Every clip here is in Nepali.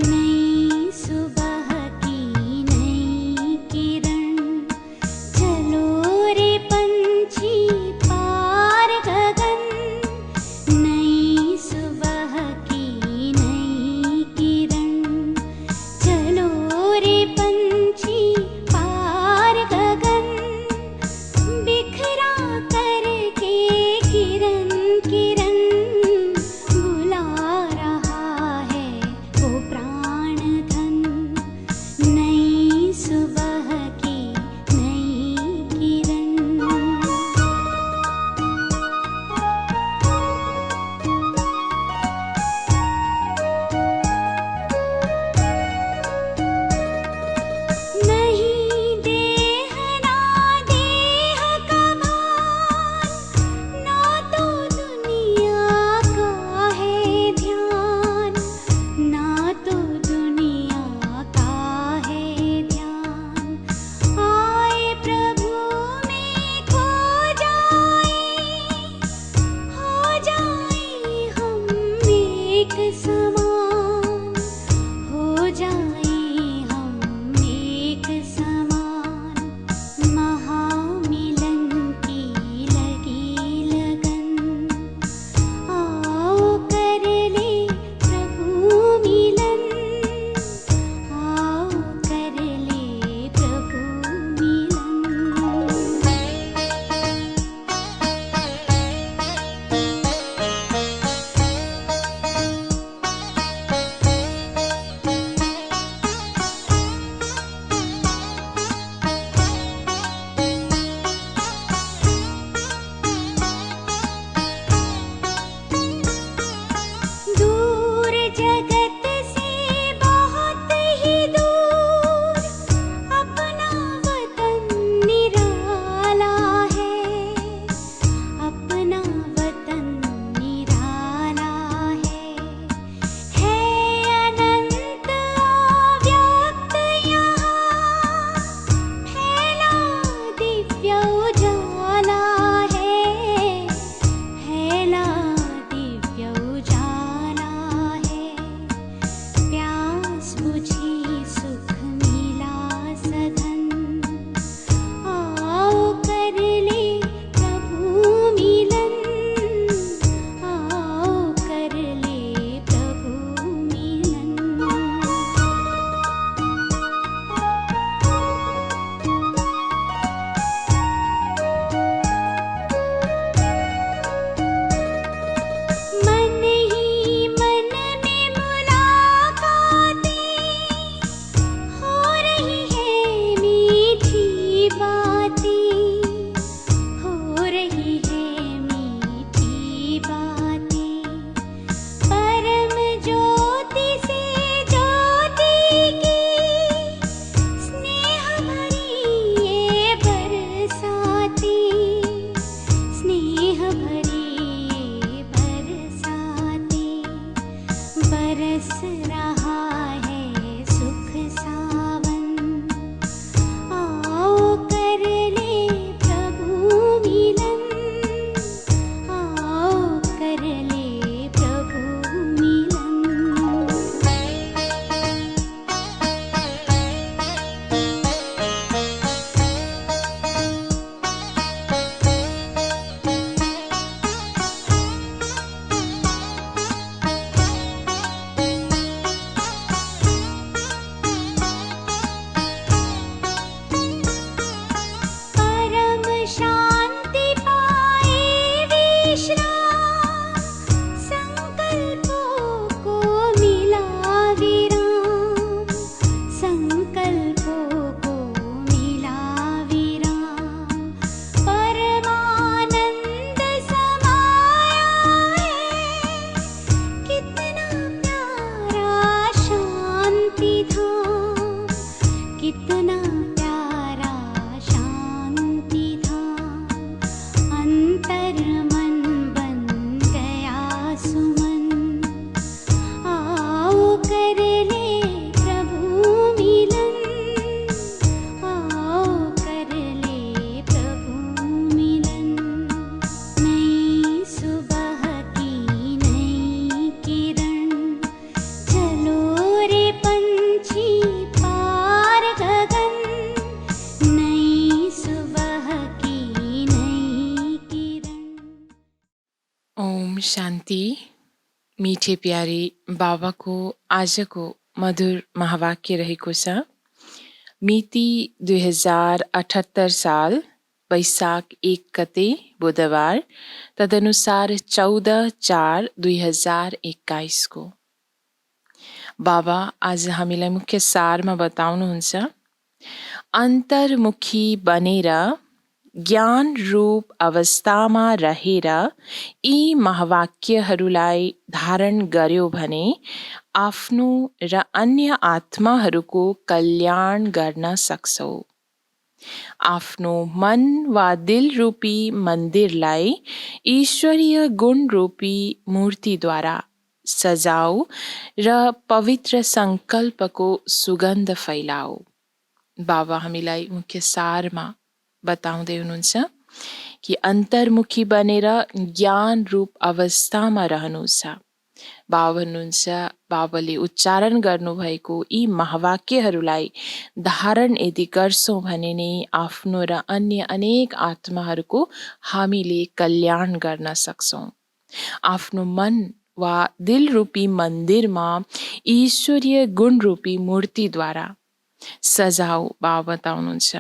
नई सुबह की नई किरण, चलो रे पंछी पार गगन। नई सुबह की नई किरण, चलो रे पंछी पार गगन। बिखरा करके किरण किरण, बुला रहा है वो प्राण धन। नई सुबह की नई किरण। नहीं देह ना देह का भान, ना तो दुनिया का है ध्यान, ना तो दुनिया का है ध्यान। आए प्रभु में खो जाए, हो जाए हम एक समान, हो जाए हम एक समान। महामिलन की लगी लगन, आओ कर ले प्रभु मिलन, आओ कर ले प्रभु मिलन। दूर जगत से बहुत ही दूर, अपना वतन निराला है, अपना वतन निराला है अनंत अव्यक्त यहाँ, फैला दिव्य उजाला है, फैला दिव्य उजाला है। प्यास बुझी सुख मिला सघन, आओ कर ले प्रभु मिलन, आओ कर ले प्रभु मिलन। मन ही मन में मुलाकातें, हो रही है मीठी बातें, हो रही है मीठी बातें। परम ज्योति से ज्योति की, स्नेह भरी ये बरसाती, स्नेह भरी ये बरसाती। बरस रहा है सुख सावन, आओ कर ले प्रभु मिलन, आओ कर ले प्रभु मिलन। शान्ति। मीठे प्यारे बाबाको आजको मधुर महावाक्य रहेको छ। मिति 2078 साल वैशाख 1 गते बुधबार, तदनुसार 14/4/2021 को। बाबा आज हामीलाई मुख्य सारमा बताउनुहुन्छ, अन्तर्मुखी बनेर ज्ञान रूप अवस्थामा रहेर यी महावाक्यहरूलाई धारण गर्यो भने आफ्नो र अन्य आत्माहरूको कल्याण गर्न सक्छौ। आफ्नो मन वा दिल रूपी मन्दिरलाई ईश्वरीय गुण रूपी मूर्तिद्वारा सजाऊ र पवित्र सङ्कल्पको सुगन्ध फैलाऊ। बाबा हामीलाई मुख्य सारमा बताउँदै हुनुहुन्छ कि अन्तर्मुखी बनेर ज्ञान रूप अवस्थामा रहनु छ। बाबा भन्नुहुन्छ, बाबाले उच्चारण गर्नुभएको यी महावाक्यहरूलाई धारण यदि गर्छौँ भने नै आफ्नो र अन्य अनेक आत्माहरूको हामीले कल्याण गर्न सक्छौँ। आफ्नो मन वा दिल रूपी मन्दिरमा ईश्वरीय गुण रूपी मूर्तिद्वारा सजाऊ, बाबा बताउनुहुन्छ,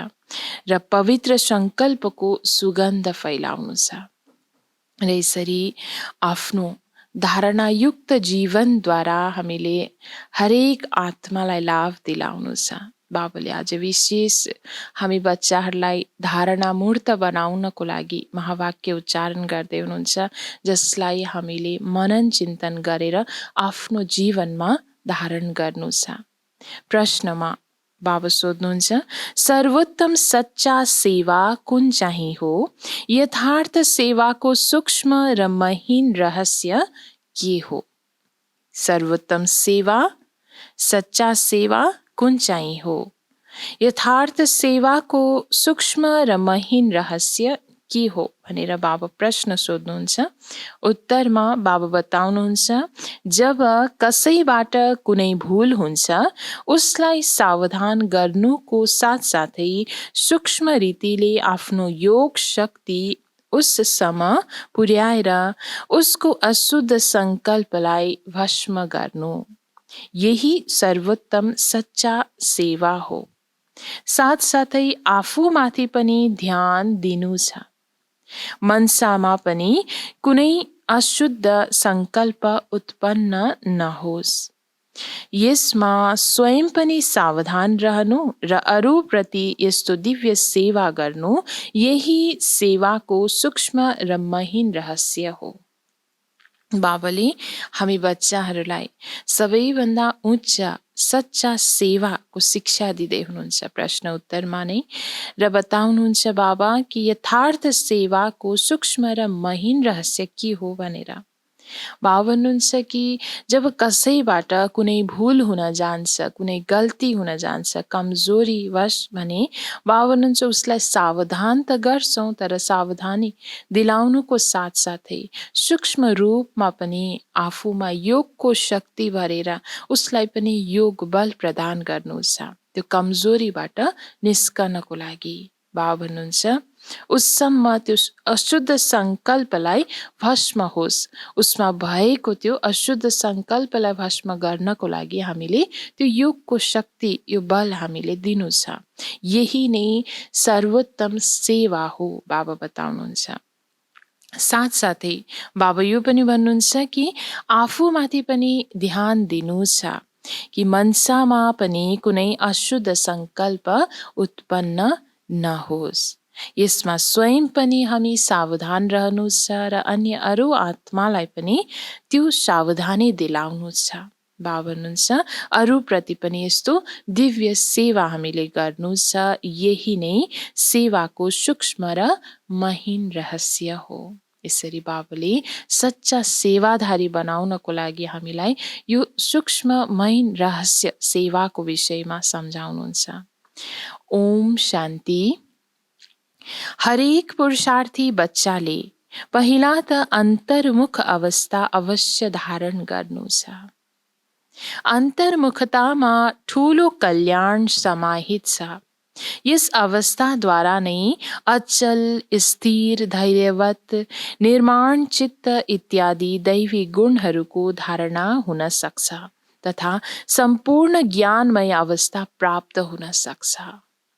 र पवित्र सङ्कल्पको सुगन्ध फैलाउनु छ। र यसरी आफ्नो धारणायुक्त जीवनद्वारा हामीले हरेक आत्मालाई लाभ दिलाउनु छ। बाबाले आज विशेष हामी बच्चाहरूलाई धारणामूर्त बनाउनको लागि महावाक्य उच्चारण गर्दै हुनुहुन्छ, जसलाई हामीले मनन चिन्तन गरेर आफ्नो जीवनमा धारण गर्नु छ। प्रश्नमा बाबा सोध्नुहुन्छ, सर्वोत्तम सच्चा सेवा कुन चाहिँ हो? यथार्थ सेवाको सूक्ष्म र महीन रहस्य के हो? सर्वोत्तम सेवा, सच्चा सेवा कुन चाहिँ हो? यथार्थ सेवाको सूक्ष्म र महीन रहस्य के हो भनेर बाबा प्रश्न सोध्नुहुन्छ। उत्तरमा बाबा बताउनुहुन्छ, जब कसैबाट कुनै भूल हुन्छ उसलाई सावधान गर्नुको साथसाथै सूक्ष्म रीतिले आफ्नो योग शक्ति उससम्म पुर्याएर उसको अशुद्ध सङ्कल्पलाई भस्म गर्नु, यही सर्वोत्तम सच्चा सेवा हो। साथसाथै आफूमाथि पनि ध्यान दिनु छ। मनसामा पनि कुनै अशुद्ध सङ्कल्प उत्पन्न नहोस्। यसमा स्वयं पनि सावधान रहनु र अरूप्रति यस्तो दिव्य सेवा गर्नु, यही सेवाको सूक्ष्म र महीन रहस्य हो। बाबाले हामी बच्चाहरूलाई सबैभन्दा उच्च सच्चा सेवाको शिक्षा दिँदै हुनुहुन्छ प्रश्न उत्तरमा नै, र बताउनुहुन्छ बाबा कि यथार्थ सेवाको सूक्ष्म र महीन रहस्य के हो भनेर। बाबा भन्नुहुन्छ कि जब कसैबाट कुनै भूल हुन जान्छ, कुनै गल्ती हुन जान्छ, कमजोरीवश भने बाबा भन्नुहुन्छ उसलाई सावधान त गर्छौँ, तर सावधानी दिलाउनुको साथसाथै सूक्ष्म रूपमा पनि आफूमा योगको शक्ति भरेर उसलाई पनि योग बल प्रदान गर्नु छ, त्यो कमजोरीबाट निस्कनको लागि। बाबा भन्नुहुन्छ उससम्म त्यो अशुद्ध सङ्कल्पलाई भस्म होस्, उसमा भएको त्यो अशुद्ध सङ्कल्पलाई भस्म गर्नको लागि हामीले त्यो योगको शक्ति, यो बल हामीले दिनु छ। यही नै सर्वोत्तम सेवा हो, बाबा बताउनुहुन्छ। साथसाथै बाबा यो पनि भन्नुहुन्छ कि आफूमाथि पनि ध्यान दिनु छ कि मनसामा पनि कुनै अशुद्ध सङ्कल्प उत्पन्न नहोस्। यसमा स्वयं पनि हामी सावधान रहनु छ र अन्य अरू आत्मालाई पनि त्यो सावधानी दिलाउनु छ। बाबा भन्नुहुन्छ अरूप्रति पनि यस्तो दिव्य सेवा हामीले गर्नु छ, यही नै सेवाको सूक्ष्म र महीन रहस्य हो। यसरी बाबाले सच्चा सेवाधारी बनाउनको लागि हामीलाई यो सूक्ष्म महीन रहस्य सेवाको विषयमा सम्झाउनुहुन्छ। ओम शान्ति। हरेक पुरुषार्थी बच्चाले पहिला त अन्तर्मुख अवस्था अवश्य धारण गर्नु छ। अन्तर्मुखतामा ठुलो कल्याण समाहित छ। यस अवस्थाद्वारा नै अचल, स्थिर, धैर्यवत, निर्माण चित्त इत्यादि दैवी गुणहरूको धारणा हुन सक्छ तथा सम्पूर्ण ज्ञानमय अवस्था प्राप्त हुन सक्छ।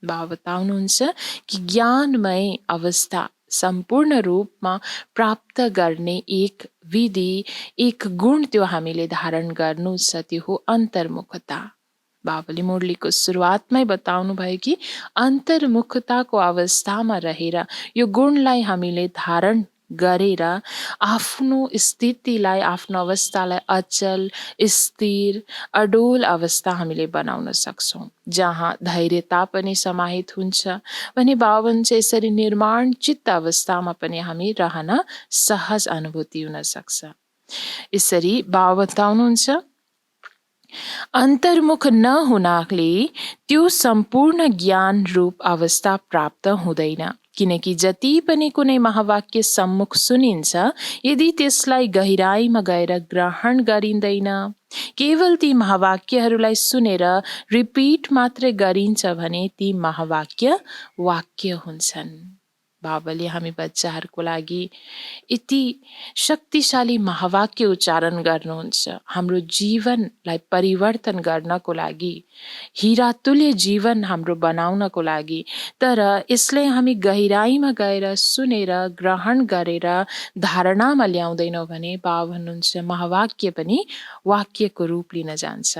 बाबा बताउनुहुन्छ कि ज्ञानमय अवस्था सम्पूर्ण रूपमा प्राप्त गर्ने एक विधि, एक गुण त्यो हामीले धारण गर्नु छ, त्यो हो अन्तर्मुखता। बाबाले मुरलीको सुरुवातमै बताउनु भयो कि अन्तर्मुखताको अवस्थामा रहेर यो गुणलाई हामीले धारण गरेर आफ्नो स्थितिलाई, आफ्नो अवस्थालाई अचल, स्थिर, अडोल अवस्था हामीले बनाउन सक्छौँ, जहाँ धैर्यता पनि समाहित हुन्छ भने बाबा भन्छ यसरी निर्माण चित्त अवस्थामा पनि हामी रहन सहज अनुभूति हुन सक्छ। यसरी बाबा बताउनुहुन्छ अन्तर्मुख नहुनाले त्यो सम्पूर्ण ज्ञान रूप अवस्था प्राप्त हुँदैन, किनकि जति पनि कुनै महावाक्य सम्मुख सुनिन्छ यदि त्यसलाई गहिराईमा गएर ग्रहण गरिँदैन, केवल ती महावाक्यहरूलाई सुनेर रिपिट मात्रै गरिन्छ भने ती महावाक्य वाक्य हुन्छन्। बाबाले हामी बच्चाहरूको लागि यति शक्तिशाली महावाक्य उच्चारण गर्नुहुन्छ हाम्रो जीवनलाई परिवर्तन गर्नको लागि, हिरातुल्य जीवन हाम्रो बनाउनको लागि। तर यसले हामी गहिराईमा गएर सुनेर ग्रहण गरेर धारणामा ल्याउँदैनौँ भने बाबा भन्नुहुन्छ महावाक्य पनि वाक्यको रूप लिन जान्छ।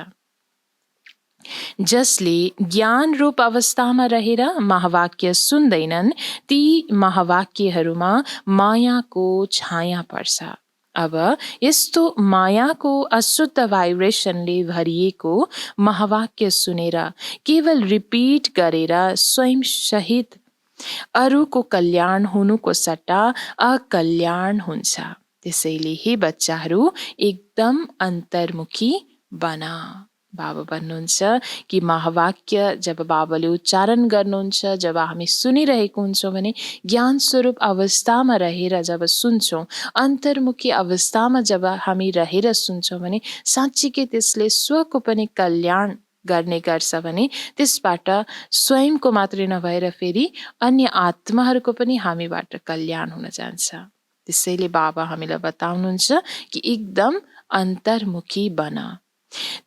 जसले ज्ञान रूप अवस्थामा रहेर महावाक्य सुन्दैनन् ती महावाक्यहरूमा मायाको छाया पर्छ। अब यस्तो मायाको अशुद्ध भाइब्रेसनले भरिएको महावाक्य सुनेर केवल रिपिट गरेर स्वयं सहित अरूको कल्याण हुनुको सट्टा अकल्याण हुन्छ। त्यसैले हे बच्चाहरू एकदम अन्तर्मुखी बना। बाबा भन्नुहुन्छ कि महावाक्य जब बाबाले उच्चारण गर्नुहुन्छ, जब हामी सुनिरहेको हुन्छौँ भने ज्ञान स्वरूप अवस्थामा रहेर जब सुन्छौँ, अन्तर्मुखी अवस्थामा जब हामी रहेर सुन्छौँ भने साँच्चीकै त्यसले स्वको पनि कल्याण गर्ने गर्छ भने त्यसबाट स्वयंको मात्रै नभएर फेरि अन्य आत्माहरूको पनि हामीबाट कल्याण हुन जान्छ। त्यसैले बाबा हामीलाई बताउनुहुन्छ कि एकदम अन्तर्मुखी बना।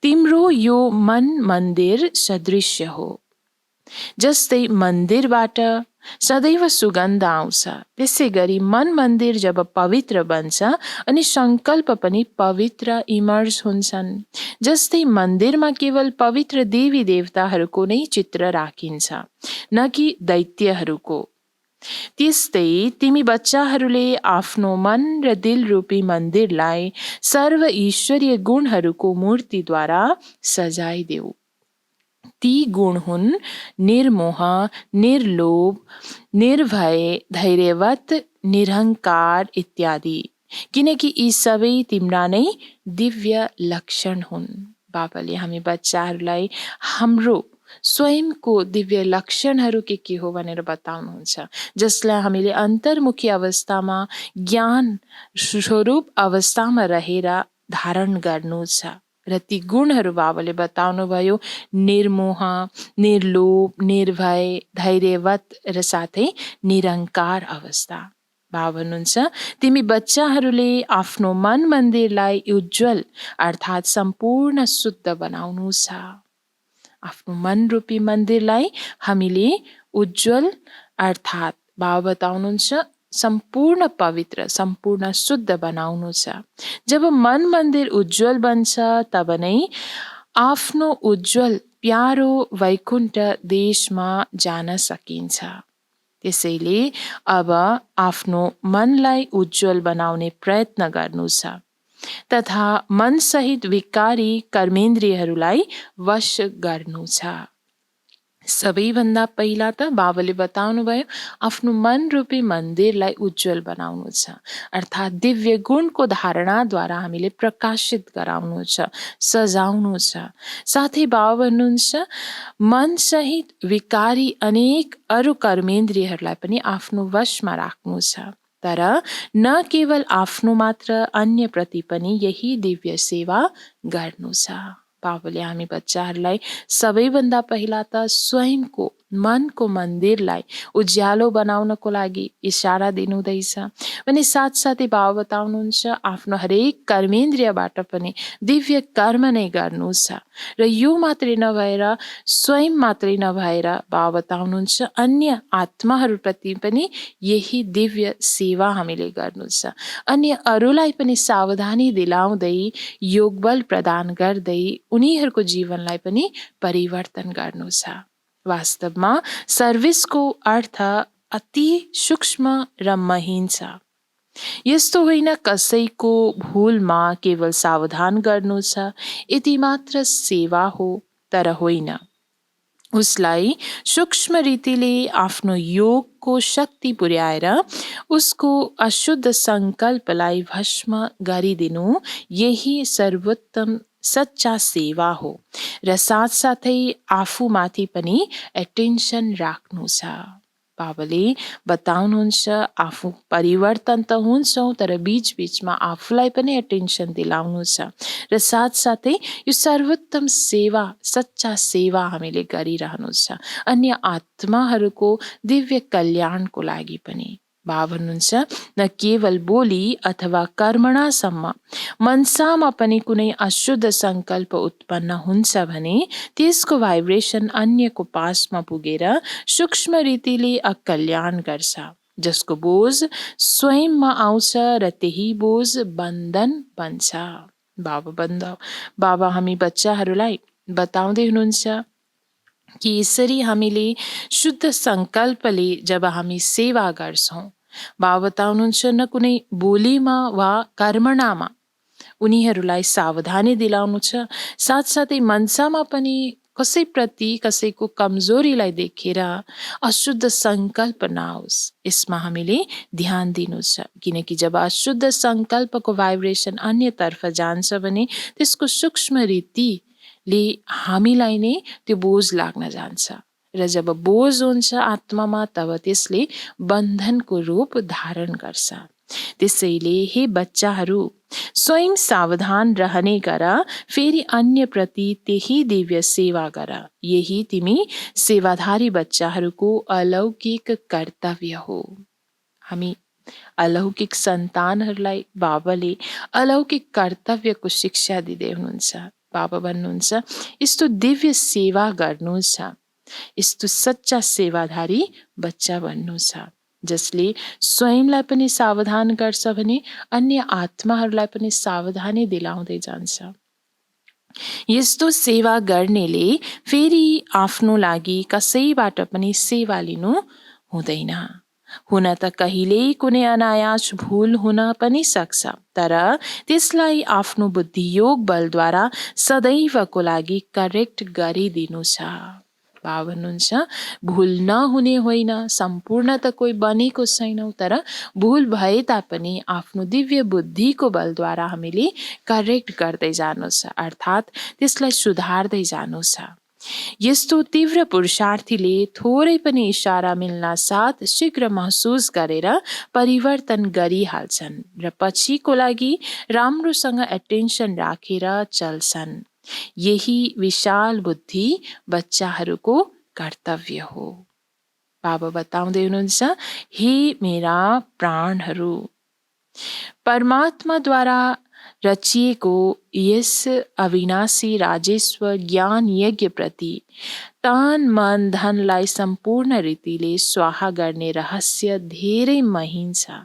तिम्रो यो मन मन्दिर सदृश्य हो। जस्तै मन्दिरबाट सदैव सुगन्ध आउँछ, त्यसै गरी मन मन्दिर जब पवित्र बन्छ अनि संकल्प पनि पवित्र इमर्ज हुन्छन्। जस्तै मन्दिरमा केवल पवित्र देवी देवताहरूको नै चित्र राखिन्छ, न कि दैत्यहरूको। त्यस्तै तिमी बच्चाहरूले आफ्नो मन र दिल रूपी मन्दिरलाई सर्व ईश्वरीय गुणहरूको मूर्तिद्वारा सजाइदेऊ। ती गुण हुन् निर्मोह, निर्लोभ, निर्भय, धैर्यवत, निरहङ्कार इत्यादि, किनकि यी सबै तिम्रा नै दिव्य लक्षण हुन्। बाबाले हामी बच्चाहरूलाई हाम्रो स्वयंको दिव्य लक्षणहरू के हो भनेर बताउनुहुन्छ, जसलाई हामीले अन्तर्मुखी अवस्थामा ज्ञान स्वरूप अवस्थामा रहेर धारण गर्नु छ। र ती गुणहरू बाबाले बताउनुभयो निर्मोह, निर्लोभ, निर्भय, धैर्यवत र साथै निरङ्कार अवस्था। बाबा भन्नुहुन्छ तिमी बच्चाहरूले आफ्नो मन मन्दिरलाई उज्जवल अर्थात् सम्पूर्ण शुद्ध बनाउनु छ। आफ्नो मन रूपी मन्दिरलाई हामीले उज्जवल अर्थात् बाबा बताउनुहुन्छ सम्पूर्ण पवित्र, सम्पूर्ण शुद्ध बनाउनु छ। जब मन मन्दिर उज्जवल बन्छ तब नै आफ्नो उज्जवल प्यारो वैकुण्ठ देशमा जान सकिन्छ। त्यसैले अब आफ्नो मनलाई उज्जवल बनाउने प्रयत्न गर्नु छ तथा मनसहित विकारी कर्मेन्द्रियहरूलाई वश गर्नु छ। सबैभन्दा पहिला त बाबाले बताउनुभयो आफ्नो मन रूपी मन्दिरलाई उज्जवल बनाउनु छ, अर्थात् दिव्य गुणको धारणाद्वारा हामीले प्रकाशित गराउनु छ, सजाउनु छ। साथै बाबा भन्नुहुन्छ मनसहित विकारी अनेक अरू कर्मेन्द्रियहरूलाई पनि आफ्नो वशमा राख्नु छ। तर न केवल आफ्नो मात्र, अन्य प्रति पनि यही दिव्य सेवा गर्नु छ। बाबाले हामी बच्चाहरूलाई सबैभन्दा पहिला त स्वयंको मनको मन्दिरलाई उज्यालो बनाउनको लागि इशारा दिनुहुँदैछ भने साथसाथै बाबा बताउनुहुन्छ आफ्नो हरेक कर्मेन्द्रियबाट पनि दिव्य कर्म नै गर्नु छ। र यो मात्रै नभएर स्वयं मात्रै नभएर बाबा बताउनुहुन्छ अन्य आत्माहरूप्रति पनि यही दिव्य सेवा हामीले गर्नु छ। अन्य अरूलाई पनि सावधानी दिलाउँदै योगबल प्रदान गर्दै उनीहरूको जीवनलाई पनि परिवर्तन गर्नु छ। वास्तवमा सर्भिसको अर्थ अति सूक्ष्म र महीन छ। यस्तो होइन कसैको भूलमा केवल सावधान गर्नु छ, यति मात्र सेवा हो, तर होइन, उसलाई सूक्ष्म रीतिले आफ्नो योगको शक्ति पुर्याएर उसको अशुद्ध सङ्कल्पलाई भस्म गरिदिनु यही सर्वोत्तम सच्चा सेवा हो। र साथसाथै आफूमाथि पनि एटेन्सन राख्नु छ। बाबाले बताउनुहुन्छ आफू परिवर्तन त हुन्छौँ, तर बिचबिचमा आफूलाई पनि एटेन्सन दिलाउनु छ। र साथसाथै यो सर्वोत्तम सेवा, सच्चा सेवा हामीले गरिरहनु छ, अन्य आत्माहरूको दिव्य कल्याणको लागि पनि। बाबा भन्नुहुन्छ न केवल बोली अथवा कर्मणासम्म, मनसामा पनि कुनै अशुद्ध सङ्कल्प उत्पन्न हुन्छ भने त्यसको भाइब्रेसन अन्यको पासमा पुगेर सूक्ष्म रीतिले अकल्याण गर्छ, जसको बोझ स्वयंमा आउँछ र त्यही बोझ बन्धन बन्छ। बाबा हामी बच्चाहरूलाई बताउँदै हुनुहुन्छ कि यसरी हामीले शुद्ध सङ्कल्पले जब हामी सेवा गर्छौँ, बाबा बताउनुहुन्छ न कुनै बोलीमा वा कर्मणामा उनीहरूलाई सावधानी दिलाउनु छ, साथसाथै मनसामा पनि कसैप्रति कसैको कमजोरीलाई देखेर अशुद्ध सङ्कल्प नआओस्, यसमा हामीले ध्यान दिनु छ। किनकि जब अशुद्ध सङ्कल्पको भाइब्रेसन अन्यतर्फ जान्छ भने त्यसको सूक्ष्म रीतिले हामीलाई नै त्यो बोझ लाग्न जान्छ, र जब बोझ हुन्छ आत्मामा तब त्यसले बन्धनको रूप धारण गर्छ। त्यसैले हे बच्चाहरू, स्वयं सावधान रहने गर, फेरि अन्यप्रति त्यही दिव्य सेवा गर। यही तिमी सेवाधारी बच्चाहरूको अलौकिक कर्तव्य हो। हामी अलौकिक सन्तानहरूलाई बाबाले अलौकिक कर्तव्यको शिक्षा दिँदै हुनुहुन्छ। बाबा भन्नुहुन्छ यस्तो दिव्य सेवा गर्नु छ, यस्तो सच्चा सेवाधारी बच्चा बन्नु छ, जसले स्वयंलाई पनि सावधान गर्छ भने अन्य आत्माहरूलाई पनि सावधानी दिलाउँदै जान्छ। यस्तो सेवा गर्नेले फेरि आफ्नो लागि कसैबाट पनि सेवा लिनु हुँदैन। हुन त कहिल्यै कुनै अनायास भूल हुन पनि सक्छ, तर त्यसलाई आफ्नो बुद्धियोग बलद्वारा सदैवको लागि करेक्ट गरिदिनु छ। बाबा भन्नुहुन्छ भूल नहुने होइन, सम्पूर्ण त कोही बनेको छैनौँ, तर भूल भए तापनि आफ्नो दिव्य बुद्धिको बलद्वारा हामीले करेक्ट गर्दै जानु छ, अर्थात् त्यसलाई सुधार्दै जानु छ। यस्तो तीव्र पुरुषार्थीले थोरै पनि इशारा मिल्न साथ शीघ्र महसुस गरेर परिवर्तन गरिहाल्छन् र पछिको लागि राम्रोसँग एटेन्सन राखेर चल्छन्। यही विशाल बुद्धि बच्चाहरूको कर्तव्य हो। बाबा बताउँदै हुनुहुन्छ हे मेरा प्राणहरू, परमात्माद्वारा रचिएको यस अविनाशी राजेश्वर ज्ञान यज्ञ प्रति तन मन धनलाई सम्पूर्ण रीतिले स्वाहा गर्ने रहस्य धेरै महीन छ।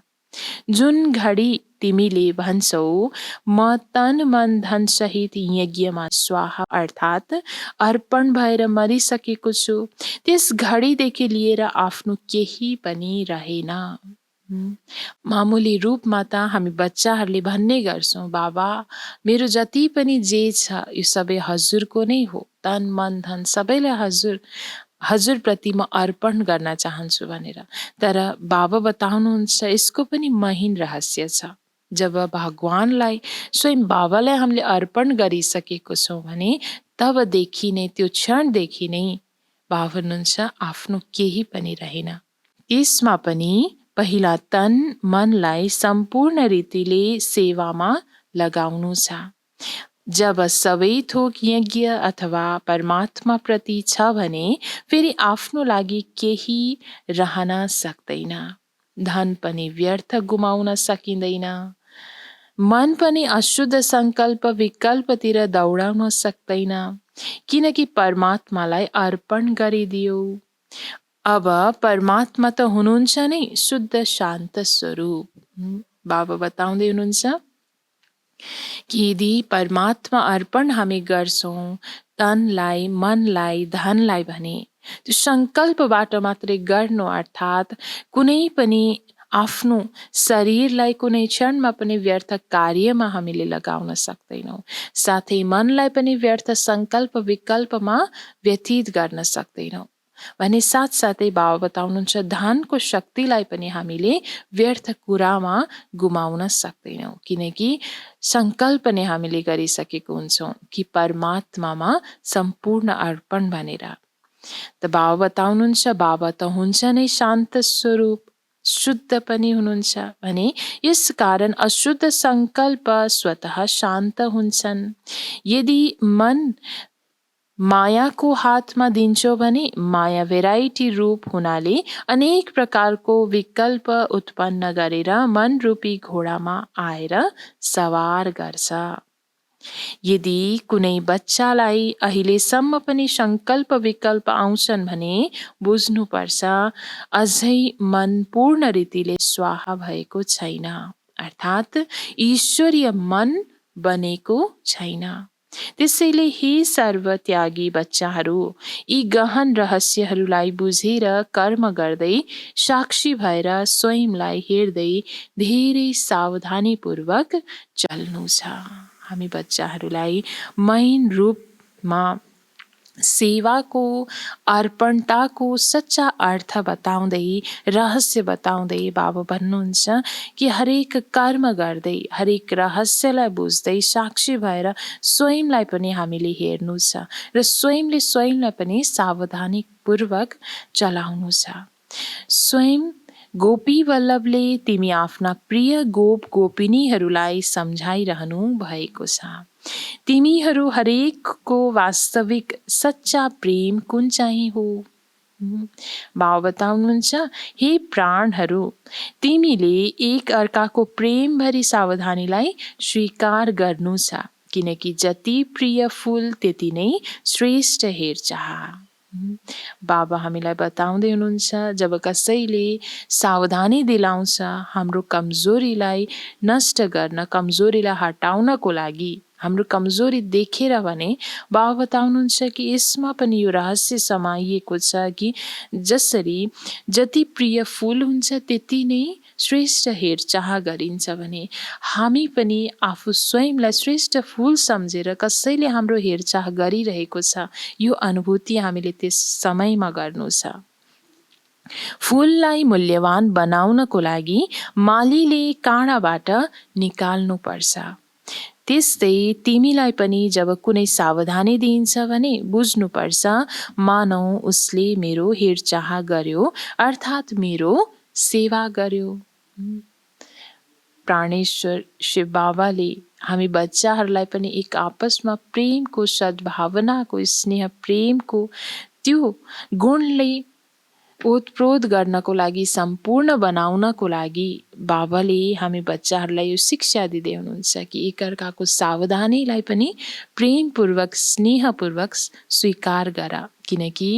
जुन घडी तिमीले भन्छौ म तन मन धन सहित यज्ञमा स्वाहा अर्थात् अर्पण भएर मरिसकेको छु, त्यस घडीदेखि लिएर आफ्नो केही पनि रहेन। मामुली रूपमा त हामी बच्चाहरूले भन्ने गर्छौँ बाबा मेरो जति पनि जे छ यो सबै हजुरको नै हो, तन मन धन सबैलाई हजुरप्रति म अर्पण गर्न चाहन्छु भनेर। तर बाबा बताउनुहुन्छ यसको पनि महीन रहस्य छ। जब भगवानलाई स्वयं बाबालाई हामीले अर्पण गरिसकेको छौँ भने तबदेखि नै, त्यो क्षणदेखि नै बाबा भन्नुहुन्छ आफ्नो केही पनि रहेन। त्यसमा पनि पहिला तन मनलाई सम्पूर्ण रीतिले सेवामा लगाउनु छ। जब सबै थोक यज्ञ अथवा परमात्मा प्रति छ भने फेरि आफ्नो लागि केही रहन सक्दैन। धन पनि व्यर्थ गुमाउन सकिँदैन। मन पनि अशुद्ध सङ्कल्प विकल्पतिर दौडाउन सक्दैन, किनकि परमात्मालाई अर्पण गरिदियो। अब परमात्मा त हुनुहुन्छ नै शुद्ध शान्त स्वरूप। बाबा बताउँदै हुनुहुन्छ कि यदि परमात्मा अर्पण हामी गर्छौँ तनलाई, मनलाई, धनलाई भने त्यो सङ्कल्पबाट मात्रै गर्नु, अर्थात् कुनै पनि आफ्नो शरीरलाई कुनै क्षणमा पनि व्यर्थ कार्यमा हामीले लगाउन सक्दैनौँ। साथै मनलाई पनि व्यर्थ सङ्कल्प विकल्पमा व्यतीत गर्न सक्दैनौँ। भने साथसाथै बाबा बताउनुहुन्छ धनको शक्तिलाई पनि हामीले व्यर्थ कुरामा गुमाउन सक्दैनौँ, किनकि सङ्कल्प नै हामीले गरिसकेको हुन्छौँ कि परमात्मामा सम्पूर्ण अर्पण भनेर। त बाबा बताउनुहुन्छ बाबा त हुन्छ नै शान्त स्वरूप, शुद्ध पनि हुनुहुन्छ भने यस कारण अशुद्ध सङ्कल्प स्वतः शान्त हुन्छन्। यदि मन मायाको हातमा दिन्छौँ भने माया भेराइटी रूप हुनाले अनेक प्रकारको विकल्प उत्पन्न गरेर मन रूपी घोडामा आएर सवार गर्छ। यदि कुनै बच्चालाई अहिलेसम्म पनि सङ्कल्प विकल्प आउँछन् भने बुझ्नुपर्छ अझै मन पूर्ण रीतिले स्वाहा भएको छैन, अर्थात् ईश्वरीय मन बनेको छैन। त्यसैले हे सर्वत्यागी बच्चाहरू, यी गहन रहस्यहरूलाई बुझेर कर्म गर्दै साक्षी भएर स्वयंलाई हेर्दै धेरै सावधानीपूर्वक चल्नु छ। हामी बच्चाहरूलाई मैन रूपमा सेवाको, अर्पणताको सच्चा अर्थ बताउँदै, रहस्य बताउँदै बाबा भन्नुहुन्छ कि हरेक कर्म गर्दै, हरेक रहस्यलाई बुझ्दै साक्षी भएर स्वयंलाई पनि हामीले हेर्नु छ र स्वयंले स्वयंलाई पनि सावधानीपूर्वक चलाउनु छ। स्वयं गोपी वल्लभले तिमी आफ्ना प्रिय गोप गोपिनीहरूलाई सम्झाइरहनु भएको छ। तिमीहरू हरेकको वास्तविक सच्चा प्रेम कुन चाहिँ हो? बाबा बताउनुहुन्छ हे प्राणहरू, तिमीले एक अर्काको प्रेम भरी सावधानीलाई स्वीकार गर्नु छ, किनकि जति प्रिय फूल त्यति नै श्रेष्ठ हेरचाह। बाबा हामीलाई बताउँदै हुनुहुन्छ जब कसैले सावधानी दिलाउँछ हाम्रो कमजोरीलाई नष्ट गर्न, कमजोरीलाई हटाउनको लागि, हाम्रो कमजोरी देखेर भने बाबा बताउनुहुन्छ कि यसमा पनि यो रहस्य समाइएको छ कि जसरी जति प्रिय फूल हुन्छ त्यति नै श्रेष्ठ हेरचाह गरिन्छ भने हामी पनि आफू स्वयंलाई श्रेष्ठ फूल सम्झेर कसैले हाम्रो हेरचाह गरिरहेको छ यो अनुभूति हामीले त्यस समयमा गर्नु छ। फूललाई मूल्यवान बनाउनको लागि मालीले काँडाबाट निकाल्नु पर्छ। त्यस्तै तिमीलाई पनि जब कुनै सावधानी दिइन्छ भने बुझ्नुपर्छ मानौ उसले मेरो हेरचाह गर्यो, अर्थात् मेरो सेवा गर्यो। प्राणेश्वर शिव बाबाले हामी बच्चाहरूलाई पनि एक आपसमा प्रेमको, सद्भावनाको, स्नेह प्रेमको त्यो गुणले ओतप्रोत गर्नको लागि, सम्पूर्ण बनाउनको लागि बाबाले हामी बच्चाहरूलाई यो शिक्षा दिँदै हुनुहुन्छ कि एकअर्काको सावधानीलाई पनि प्रेमपूर्वक, स्नेहपूर्वक स्वीकार गर, किनकि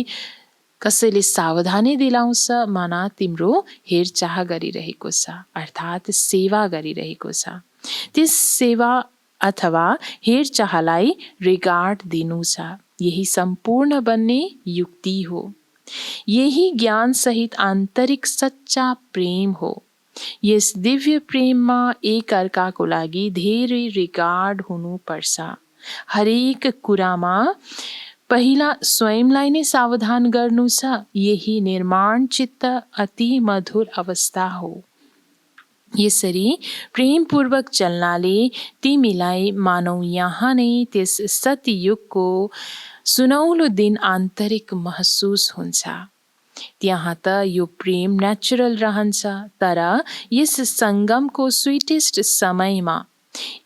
कसैले सावधानी दिलाउँछ माना तिम्रो हेरचाह गरिरहेको छ, अर्थात् सेवा गरिरहेको छ। त्यस सेवा अथवा हेरचाहलाई रिगार्ड दिनु छ। यही सम्पूर्ण बन्ने युक्ति हो। यही ज्ञान सहित आन्तरिक सच्चा प्रेम हो। यस दिव्य प्रेममा एक अर्काको लागि धेरै रिगार्ड हुनुपर्छ। हरेक कुरामा पहिला स्वयंलाई नै सावधान गर्नु छ। यही निर्माण चित्त अति मधुर अवस्था हो। यसरी प्रेमपूर्वक चल्नाले तिमीलाई मानौ यहाँ नै त्यस सतयुगको सुनौलो दिन आन्तरिक महसुस हुन्छ। त्यहाँ त यो प्रेम नेचुरल रहन्छ, तर यस सङ्गमको स्विटेस्ट समयमा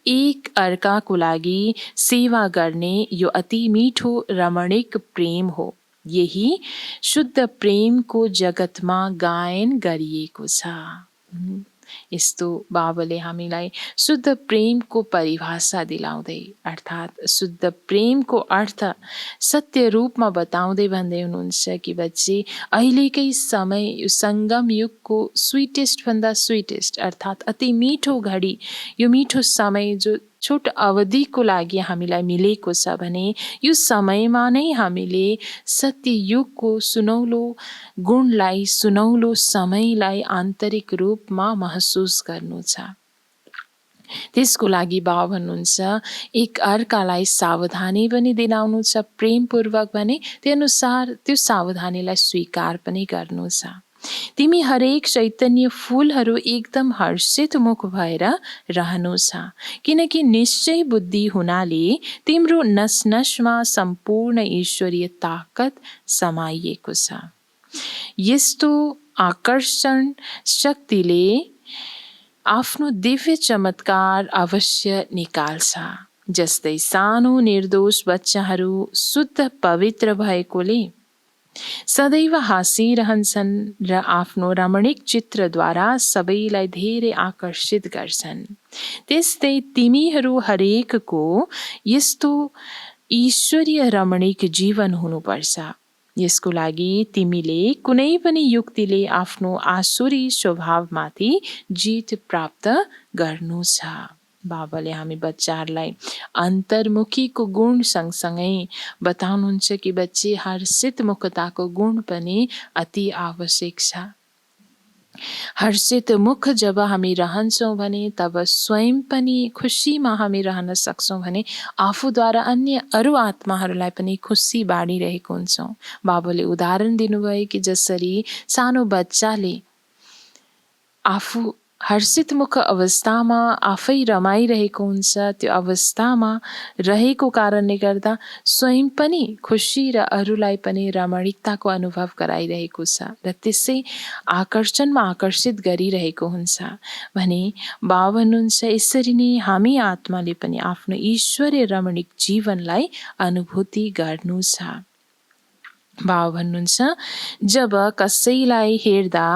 एक अर्काको लागि सेवा गर्ने यो अति मिठो रमणीक प्रेम हो। यही शुद्ध प्रेमको जगतमा गायन गरिएको छ। यस्तो बाबाले हामीलाई शुद्ध प्रेमको परिभाषा दिलाउँदै अर्थात् शुद्ध प्रेमको अर्थ सत्य रूपमा बताउँदै भन्दै हुनुहुन्छ कि बच्चे अहिलेकै समय यो सङ्गम युगको स्विटेस्ट भन्दा स्विटेस्ट अर्थात् अति मिठो घडी, यो मिठो समय जो छोटो अवधिको लागि हामीलाई मिलेको छ भने यो समयमा नै हामीले सत्य युगको सुनौलो गुणलाई, सुनौलो समयलाई आन्तरिक रूपमा महसुस गर्नु छ। त्यसको लागि बाबा भन्नुहुन्छ एक अर्कालाई सावधानी पनि दिलाउनु छ प्रेमपूर्वक भने त्यही अनुसार त्यो सावधानीलाई स्वीकार पनि गर्नु छ। तिमी हरेक चैतन्य फूलहरू एकदम हर्षित मुख भएर रहनु छ, किनकि निश्चय बुद्धि हुनाले तिम्रो नस नसमा सम्पूर्ण ईश्वरीय ताकत समाइएको छ। यस्तो आकर्षण शक्तिले आफ्नो दिव्य चमत्कार अवश्य निकाल्छ। जस्तै सानो निर्दोष बच्चाहरू शुद्ध पवित्र भएकोले सदैव हाँसिरहन्छन् र आफ्नो रमणीक चित्रद्वारा सबैलाई धेरै आकर्षित गर्छन्। त्यस्तै तिमीहरू हरेकको यस्तो ईश्वरीय रमणीक जीवन हुनुपर्छ। यसको लागि तिमीले कुनै पनि युक्तिले आफ्नो आसुरी स्वभावमाथि जित प्राप्त गर्नु छ। बाबाले हामी बच्चाहरूलाई अन्तर्मुखीको गुण सँगसँगै बताउनुहुन्छ कि बच्चे हर्षित मुखताको गुण पनि अति आवश्यक छ। हर्षित मुख जब हामी रहन्छौँ भने तब स्वयं पनि खुसीमा हामी रहन सक्छौँ भने आफूद्वारा अन्य अरू आत्माहरूलाई पनि खुसी बाँडिरहेको हुन्छौँ। बाबाले उदाहरण दिनुभयो कि जसरी सानो बच्चाले आफू हर्षित मुख अवस्थामा आफै रमाइरहेको हुन्छ, त्यो अवस्थामा रहेको कारणले गर्दा स्वयं पनि खुसी र अरूलाई पनि रमणीकताको अनुभव गराइरहेको छ र त्यसै आकर्षणमा आकर्षित गरिरहेको हुन्छ भने बाबा भन्नुहुन्छ यसरी नै हामी आत्माले पनि आफ्नो ईश्वरीय रमणीक जीवनलाई अनुभूति गर्नु छ। बाबा भन्नुहुन्छ जब कसैलाई हेर्दा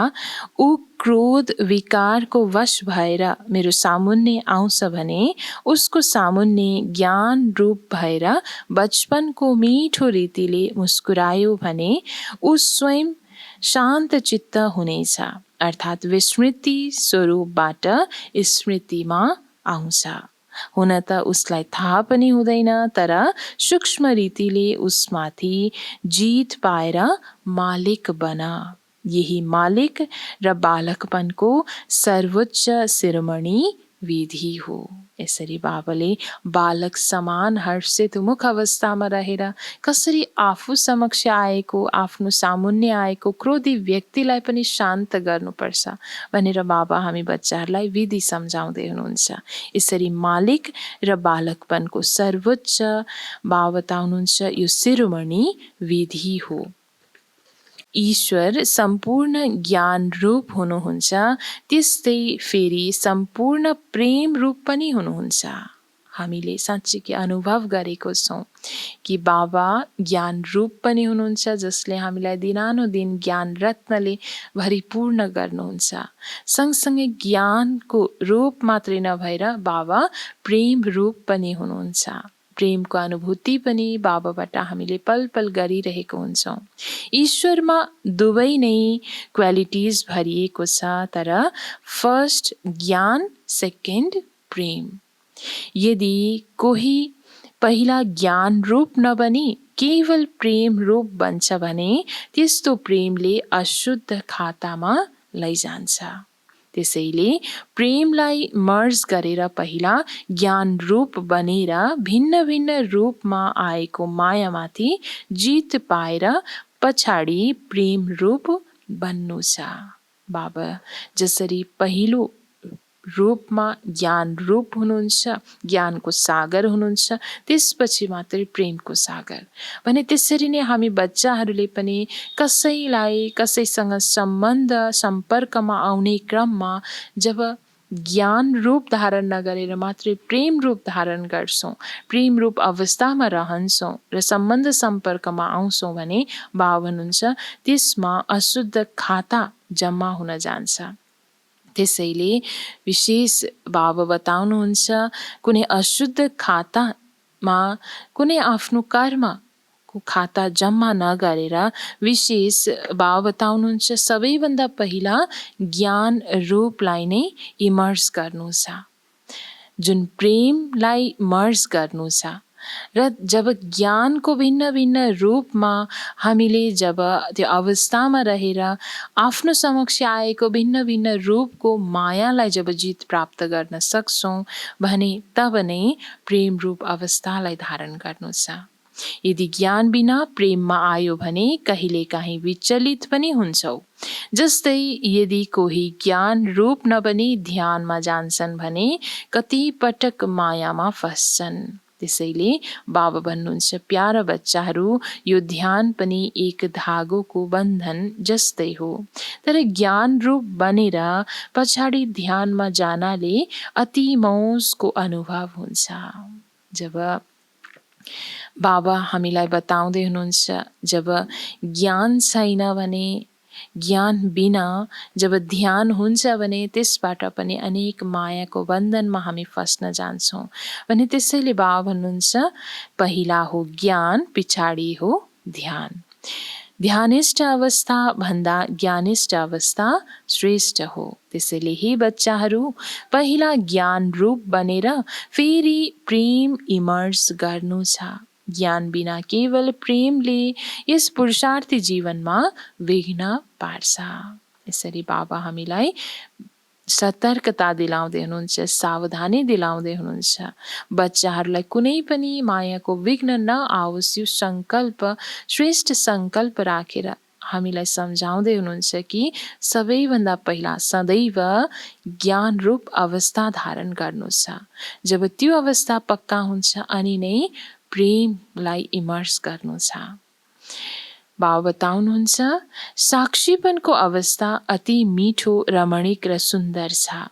ऊ क्रोध विकारको वश भएर मेरो सामुन्ने आउँछ भने उसको सामुन्ने ज्ञान रूप भएर बचपनको मिठो रीतिले मुस्कुरायो भने ऊ स्वयं शान्त चित्त हुनेछ, अर्थात् विस्मृति स्वरूपबाट स्मृतिमा आउँछ। हुन त उसलाई थाहा पनि हुँदैन, तर सूक्ष्म रीतिले उसमाथि जित पाएर मालिक बन। यही मालिक र बालकपनको सर्वोच्च शिरोमणि विधि हो। यसरी बाबाले बालक समान हर्षित मुख अवस्थामा रहेर कसरी आफू समक्ष आएको, आफ्नो सामुन्ने आएको क्रोधी व्यक्तिलाई पनि शान्त गर्नुपर्छ भनेर बाबा हामी बच्चाहरूलाई विधि सम्झाउँदै हुनुहुन्छ। यसरी मालिक र बालकपनको सर्वोच्च बाबा बताउनुहुन्छ यो शिरोमणि विधि हो। ईश्वर सम्पूर्ण ज्ञान रूप हुनुहुन्छ, त्यस्तै फेरि सम्पूर्ण प्रेम रूप पनि हुनुहुन्छ। हामीले साँच्चै अनुभव गरेको छौँ कि बाबा ज्ञान रूप पनि हुनुहुन्छ, जसले हामीलाई दिनानुदिन ज्ञान रत्नले भरिपूर्ण गर्नुहुन्छ। सँगसँगै ज्ञानको रूप मात्रै नभएर बाबा प्रेम रूप पनि हुनुहुन्छ। प्रेमको अनुभूति पनि बाबाबाट हामीले पल पल गरिरहेको हुन्छौँ। ईश्वरमा दुवै नै क्वालिटिज भरिएको छ, तर फर्स्ट ज्ञान, सेकेन्ड प्रेम। यदि कोही पहिला ज्ञान रूप नबनी केवल प्रेम रूप बन्छ भने त्यस्तो प्रेमले अशुद्ध खातामा लैजान्छ। त्यसैले प्रेमलाई मर्ज गरेर पहिला ज्ञान रूप बनेर भिन्न भिन्न रूपमा आएको मायामाथि जित पाएर पछाडि प्रेम रूप बन्नु छ। बाबा जसरी पहिलो रूपमा ज्ञान रूप हुनुहुन्छ, ज्ञानको सागर हुनुहुन्छ, त्यसपछि मात्रै प्रेमको सागर भने त्यसरी नै हामी बच्चाहरूले पनि कसैलाई कसैसँग सम्बन्ध सम्पर्कमा आउने क्रममा जब ज्ञान रूप धारण नगरेर मात्रै प्रेम रूप धारण गर्छौँ, प्रेम रूप अवस्थामा रहन्छौँ र सम्बन्ध सम्पर्कमा आउँछौँ भने बाबा भन्नुहुन्छ त्यसमा अशुद्ध खाता जम्मा हुन जान्छ। त्यसैले विशेष बाबा बताउनुहुन्छ कुनै अशुद्ध खातामा कुनै आफ्नो कर्मको खाता जम्मा नगरेर विशेष बाबा बताउनुहुन्छ सबैभन्दा पहिला ज्ञान रूपलाई नै इमर्स गर्नु छ, जुन प्रेमलाई मर्ज गर्नु छ। र जब ज्ञानको भिन्न भिन्न रूपमा हामीले जब त्यो अवस्थामा रहेर आफ्नो समक्ष आएको भिन्न भिन्न रूपको मायालाई जब जित प्राप्त गर्न सक्छौँ भने तब नै प्रेम रूप अवस्थालाई धारण गर्नु छ। यदि ज्ञान बिना प्रेममा आयो भने कहिलेकाहीँ विचलित पनि हुन्छौँ। जस्तै यदि कोही ज्ञान रूप नबनी ध्यानमा जान्छन् भने कति पटक मायामा फस्छन्। त्यसैले बाबा भन्नुहुन्छ प्यारा बच्चाहरू, यो ध्यान पनि एक धागोको बन्धन जस्तै हो, तर ज्ञान रूप बनेर पछाडि ध्यानमा जानाले अति मौजको अनुभव हुन्छ। जब बाबा हामीलाई बताउँदै हुनुहुन्छ जब ज्ञान छैन भने, ज्ञान बिना जब ध्यान हुन्छ भने त्यसबाट पनि अनेक मायाको बन्धनमा हामी फस्न जान्छौँ भने त्यसैले बाबा भन्नुहुन्छ पहिला हो ज्ञान, पछाडि हो ध्यान। ध्यानिष्ठ अवस्था भन्दा ज्ञानिष्ठ अवस्था श्रेष्ठ हो। त्यसैले हे बच्चाहरू, पहिला ज्ञान रूप बनेर फेरि प्रेम इमर्स गर्नु छ। ज्ञान बिना केवल प्रेमले यस पुरुषार्थी जीवनमा विघ्न पार्छ। यसरी बाबा हामीलाई सतर्कता दिलाउँदै हुनुहुन्छ, सावधानी दिलाउँदै हुनुहुन्छ। बच्चाहरूलाई कुनै पनि मायाको विघ्न नआओस् यो सङ्कल्प, श्रेष्ठ सङ्कल्प राखेर हामीलाई सम्झाउँदै हुनुहुन्छ कि सबैभन्दा पहिला सदैव ज्ञान रूप अवस्था धारण गर्नु छ। जब त्यो अवस्था पक्का हुन्छ अनि नै प्रेमलाई इमर्स गर्नु छ। बाबा बताउनुहुन्छ साक्षीपनको अवस्था अति मिठो, रमणीक र सुन्दर छ।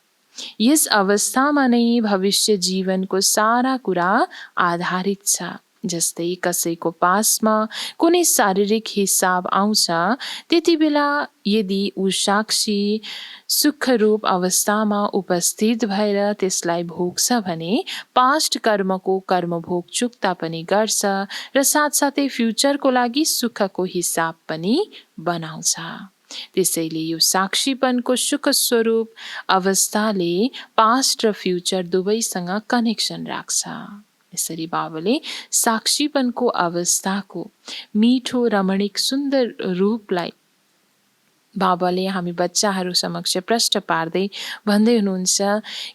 यस अवस्थामा नै भविष्य जीवनको सारा कुरा आधारित छ। जस्तै कसैको पासमा कुनै शारीरिक हिसाब आउँछ त्यति बेला यदि ऊ साक्षी सुखरूप अवस्थामा उपस्थित भएर त्यसलाई भोग्छ भने पास्ट कर्मको कर्मभोग चुक्ता पनि गर्छ र साथसाथै फ्युचरको लागि सुखको हिसाब पनि बनाउँछ। त्यसैले यो साक्षीपनको सुख स्वरूप अवस्थाले पास्ट र फ्युचर दुवैसँग कनेक्सन राख्छ। यसरी बाबाले साक्षीपनको अवस्थाको मिठो, रमणीक, सुन्दर रूपलाई बाबाले हामी बच्चाहरू समक्ष प्रश्न पार्दै भन्दै हुनुहुन्छ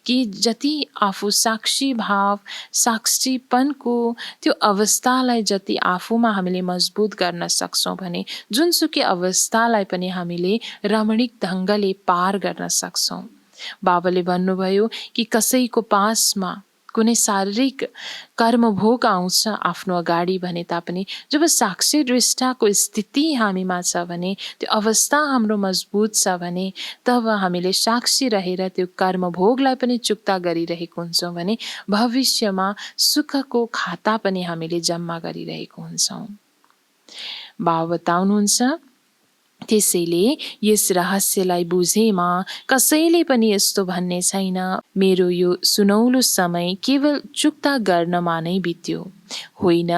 कि जति आफू साक्षी भाव, साक्षीपनको त्यो अवस्थालाई जति आफूमा हामीले मजबुत गर्न सक्छौँ भने जुनसुकै अवस्थालाई पनि हामीले रमणीक ढङ्गले पार गर्न सक्छौँ। बाबाले भन्नुभयो कि कसैको पासमा कुनै शारीरिक कर्मभोग आउँछ आफ्नो अगाडि भने तापनि जब साक्षी दृष्टाको स्थिति हामीमा छ भने, त्यो अवस्था हाम्रो मजबुत छ भने तब हामीले साक्षी रहेर त्यो कर्मभोगलाई पनि चुक्ता गरिरहेको हुन्छौँ भने भविष्यमा सुखको खाता पनि हामीले जम्मा गरिरहेको हुन्छौँ। बाबा बताउनुहुन्छ त्यसैले यस रहस्यलाई बुझेमा कसैले पनि यस्तो भन्ने छैन मेरो यो सुनौलो समय केवल चुक्ता गर्नमा नै बित्यो। होइन,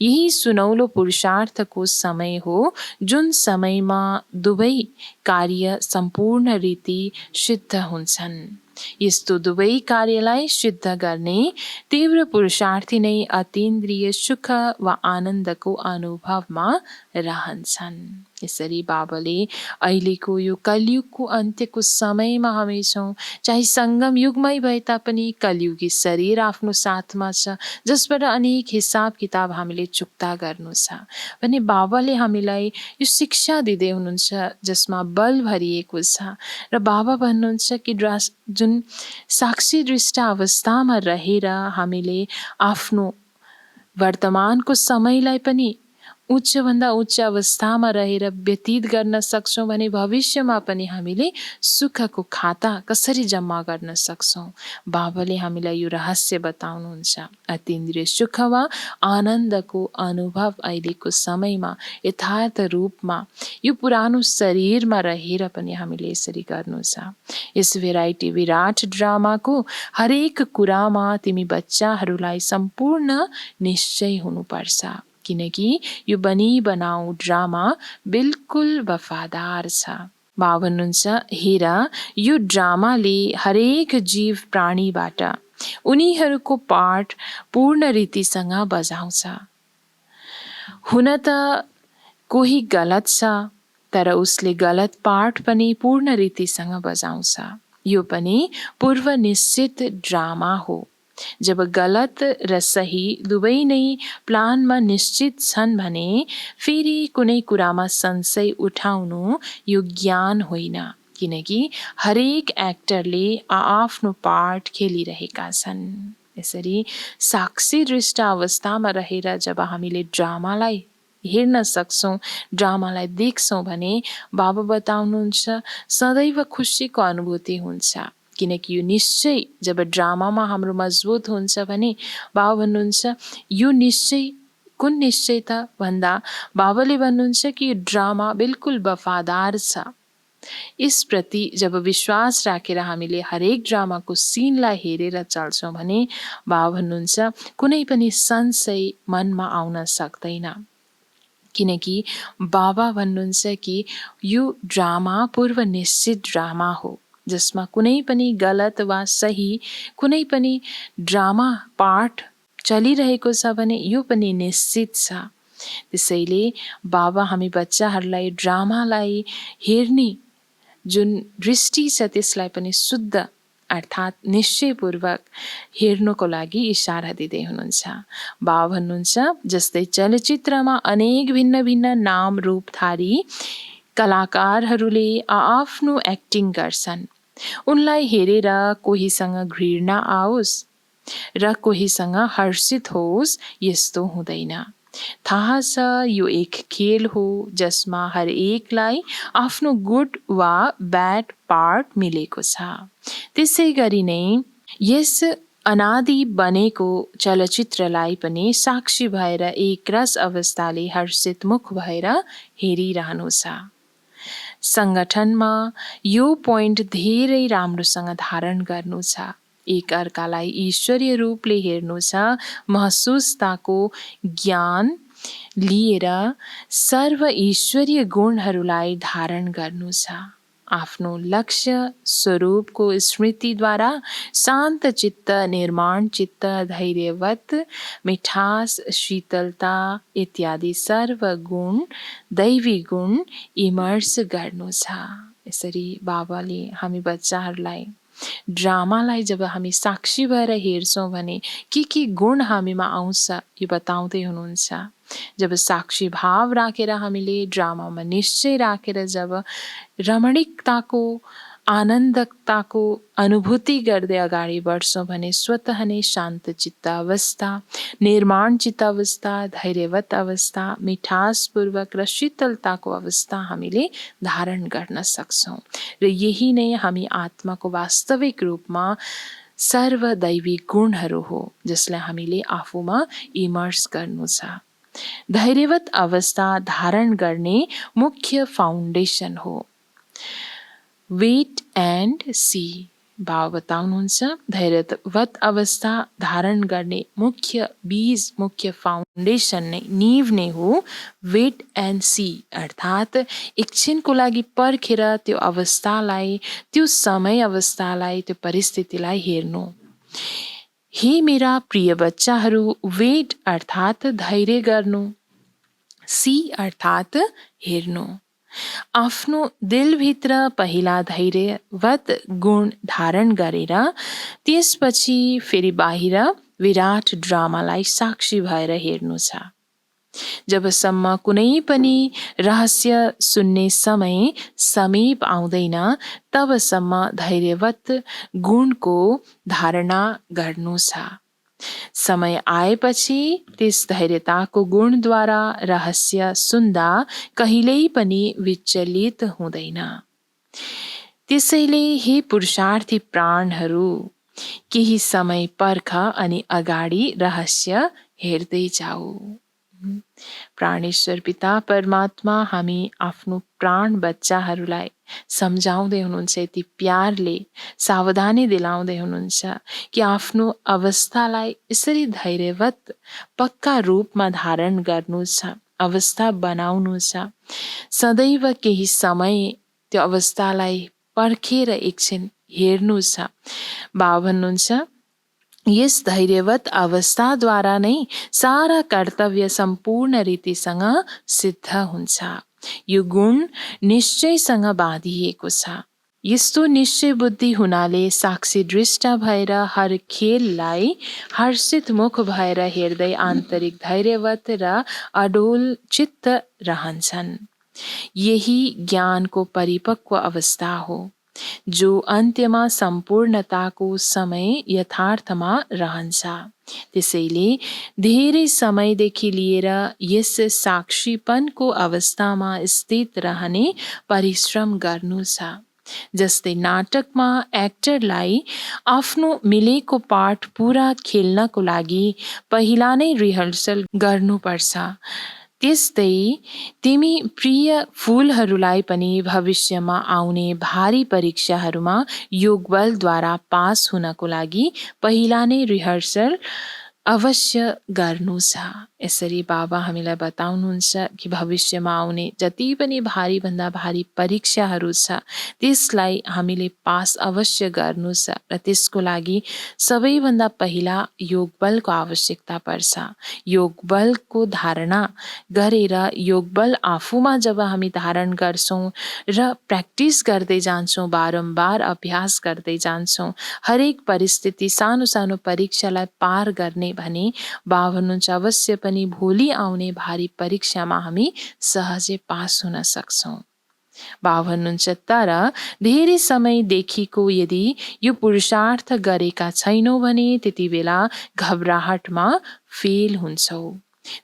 यही सुनौलो पुरुषार्थको समय हो जुन समयमा दुवै कार्य सम्पूर्ण रीति सिद्ध हुन्छन्। यस्तो दुवै कार्यलाई सिद्ध गर्ने तीव्र पुरुषार्थी नै अतीन्द्रिय सुख वा आनन्दको अनुभवमा रहन्छन्। यसरी बाबाले अहिलेको यो कलियुगको अन्त्यको समयमा हामी छौँ। चाहे सङ्गम युगमै भए तापनि कलियुगी शरीर आफ्नो साथमा छ जसबाट अनेक हिसाब किताब हामीले चुक्ता गर्नु छ भने बाबाले हामीलाई यो शिक्षा दिँदै हुनुहुन्छ जसमा बल भरिएको छ। र बाबा भन्नुहुन्छ कि जुन साक्षी दृष्ट अवस्थामा रहेर हामीले आफ्नो वर्तमानको समयलाई पनि उच्चभन्दा उच्च अवस्थामा रहेर व्यतीत गर्न सक्छौँ भने भविष्यमा पनि हामीले सुखको खाता कसरी जम्मा गर्न सक्छौँ। बाबाले हामीलाई यो रहस्य बताउनुहुन्छ। अतीन्द्रिय सुख वा आनन्दको अनुभव अहिलेको समयमा यथार्थ रूपमा यो पुरानो शरीरमा रहेर पनि हामीले यसरी गर्नु छ। यस भेराइटी विराट ड्रामाको हरेक कुरामा तिमी बच्चाहरूलाई सम्पूर्ण निश्चय हुनुपर्छ, किनकि यो बनी बनाऊ ड्रामा बिल्कुल वफादार छ। बाबा भन्नुहुन्छ, हेर यो ड्रामाले हरेक जीव प्राणीबाट उनीहरूको पाठ पूर्ण रीतिसँग बजाउँछ। हुन त कोही गलत छ, तर उसले गलत पाठ पनि पूर्ण रीतिसँग बजाउँछ। यो पनि पूर्व निश्चित ड्रामा हो। जब गलत र सही दुवै नै प्लानमा निश्चित छन् भने फेरि कुनै कुरामा संशय उठाउनु यो ज्ञान होइन, किनकि हरेक एक्टरले आफ्नो पार्ट खेलिरहेका छन्। यसरी साक्षी दृष्ट अवस्थामा रहेर जब हामीले ड्रामालाई हेर्न सक्छौँ, ड्रामालाई देख्छौँ भने बाबा बताउनुहुन्छ सदैव खुसीको अनुभूति हुन्छ, किनकि यो निश्चय जब ड्रामामा हाम्रो मजबुत हुन्छ भने बाबा भन्नुहुन्छ यो निश्चय कुन निश्चय त भन्दा बाबाले भन्नुहुन्छ कि यो ड्रामा बिल्कुल वफादार छ। यसप्रति जब विश्वास राखेर हामीले हरेक ड्रामाको सिनलाई हेरेर चल्छौँ भने बाबा भन्नुहुन्छ कुनै पनि संशय मनमा आउन सक्दैन, किनकि बाबा भन्नुहुन्छ कि यो ड्रामा पूर्व निश्चित ड्रामा हो, जसमा कुनै पनि गलत वा सही कुनै पनि ड्रामा पार्ट चलिरहेको छ भने यो पनि निश्चित छ। त्यसैले बाबा हामी बच्चाहरूलाई ड्रामालाई हेर्ने जुन दृष्टि छ त्यसलाई पनि शुद्ध अर्थात् निश्चयपूर्वक हेर्नको लागि इशारा दिँदै हुनुहुन्छ। बाबा भन्नुहुन्छ जस्तै चलचित्रमा अनेक भिन्न भिन्न नाम रूपधारी कलाकारहरूले आफ्नो एक्टिङ गर्छन्। उनलाई हेरेर कोहीसँग घृणा आओस् र कोहीसँग हर्षित होस् यस्तो हुँदैन। थाहा छ यो एक खेल हो जसमा हर एकलाई आफ्नो गुड वा ब्याड पार्ट मिलेको छ। त्यसै गरी नै यस अनादि बनेको चलचित्रलाई पनि साक्षी भएर एक रस अवस्थाले हर्षित मुख भएर हेरिरहनु छ। संगठनमा यो पोइन्ट धेरै राम्रोसँग धारण गर्नु छ। एक अर्कालाई ईश्वरीय रूपले हेर्नु छ, महसुसताको ज्ञान लिएर सर्व ईश्वरीय गुणहरूलाई धारण गर्नु छ। आफ्नो लक्ष्य स्वरूपको स्मृतिद्वारा शान्त चित्त, निर्माण चित्त, धैर्यवत, मिठास, शीतलता इत्यादि सर्व गुण दैवी गुण इमर्स गर्नु छ। यसरी बाबाले हामी बच्चाहरूलाई ड्रामालाई जब हामी साक्षी भएर हेर्छौँ भने के गुण हामीमा आउँछ यो बताउँदै हुनुहुन्छ। जब साक्षी भाव राखेर हामीले ड्रामामा निश्चय राखेर जब रमणीकताको आनन्दताको अनुभूति गर्दै अगाडि बढ्छौँ भने स्वतः नै शान्त चित्त अवस्था, निर्माण चित्त अवस्था, धैर्यवत अवस्था, मिठासपूर्वक र शीतलताको अवस्था हामीले धारण गर्न सक्छौँ र यही नै हामी आत्माको वास्तविक रूपमा सर्वदैवी गुणहरू हो जसलाई हामीले आफूमा इमर्स गर्नु छ। धैर्यवत अवस्था धारण गर्ने मुख्य फाउन्डेसन हो। वेट एन्ड सी बाबा बताउनुहुन्छ धैर्यवत अवस्था धारण गर्ने मुख्य बीज, मुख्य फाउन्डेसन नै नीव नै हो वेट एन्ड सी, अर्थात् एकछिनको लागि पर्खेर त्यो अवस्थालाई, त्यो समय अवस्थालाई, त्यो परिस्थितिलाई हेर्नु। हे मेरा प्रिय बच्चाहरू, वेट अर्थात् धैर्य गर्नु, सी अर्थात् हेर्नु। आफ्नो दिलभित्र पहिला धैर्यवत गुण धारण गरेर त्यसपछि फेरि बाहिर विराट ड्रामालाई साक्षी भएर हेर्नु छ। जबसम्म कुनै पनि रहस्य सुन्ने समय समीप आउँदैन तबसम्म धैर्यवत गुणको धारणा गर्नु छ। समय आएपछि त्यस धैर्यताको गुणद्वारा रहस्य सुन्दा कहिल्यै पनि विचलित हुँदैन। त्यसैले हे पुरुषार्थी प्राणहरू, केही समय पर्ख अनि अगाडि रहस्य हेर्दै जाऊ। प्राणेश्वर पिता परमात्मा हामी आफ्नो प्राण बच्चाहरूलाई सम्झाउँदै हुनुहुन्छ, यति प्यारले सावधानी दिलाउँदै हुनुहुन्छ कि आफ्नो अवस्थालाई यसरी धैर्यवत पक्का रूपमा धारण गर्नु छ, अवस्था बनाउनु छ। सदैव केही समय त्यो अवस्थालाई पर्खेर एकछिन हेर्नु छ। बाबा भन्नुहुन्छ, यस धैर्यवत अवस्थाद्वारा नै सारा कर्तव्य सम्पूर्ण रीतिसँग सिद्ध हुन्छ। यो गुण निश्चयसँग बाँधिएको छ। यस्तो निश्चय बुद्धि हुनाले साक्षी दृष्ट भएर हर खेललाई हर्षित मुख भएर हेर्दै आन्तरिक धैर्यवत र अडोल चित्त रहन्छन्। यही ज्ञानको परिपक्व अवस्था हो, जो अन्त्यमा सम्पूर्णताको समय यथार्थमा रहन्छ। त्यसैले धेरै समयदेखि लिएर यस साक्षीपनको अवस्थामा स्थित रहने परिश्रम गर्नु छ। जस्तै नाटकमा एक्टरलाई आफ्नो मिलेको पाठ पूरा खेल्नको लागि पहिला नै रिहर्सल गर्नुपर्छ। त्यस्तै तिमी प्रिय फूलहरूलाई पनि भविष्यमा आउने भारी परीक्षाहरूमा योगबलद्वारा पास हुनको लागि पहिला नै रिहर्सल अवश्य गर्नु छ। यसरी बाबा हामीलाई बताउनुहुन्छ कि भविष्यमा आउने जति पनि भारी भन्दा भारी परीक्षाहरू छ त्यसलाई हामीले पास अवश्य गर्नु छ र त्यसको लागि सबैभन्दा पहिला योगबलको आवश्यकता पर्छ। योगबलको धारणा गरेर योगबल आफूमा जब हामी धारण गर्छौँ र प्र्याक्टिस गर्दै जान्छौँ, बारम्बार अभ्यास गर्दै जान्छौँ, हरेक परिस्थिति सानो सानो परीक्षालाई पार गर्ने भने बाबा भन्नुहुन्छ अवश्य पनि भोलि आउने भारी परीक्षामा हामी सहजै पास हुन सक्छौँ। बाबा भन्नुहुन्छ तर धेरै समयदेखिको यदि यो पुरुषार्थ गरेका छैनौँ भने त्यति बेला घबराहटमा फेल हुन्छौ।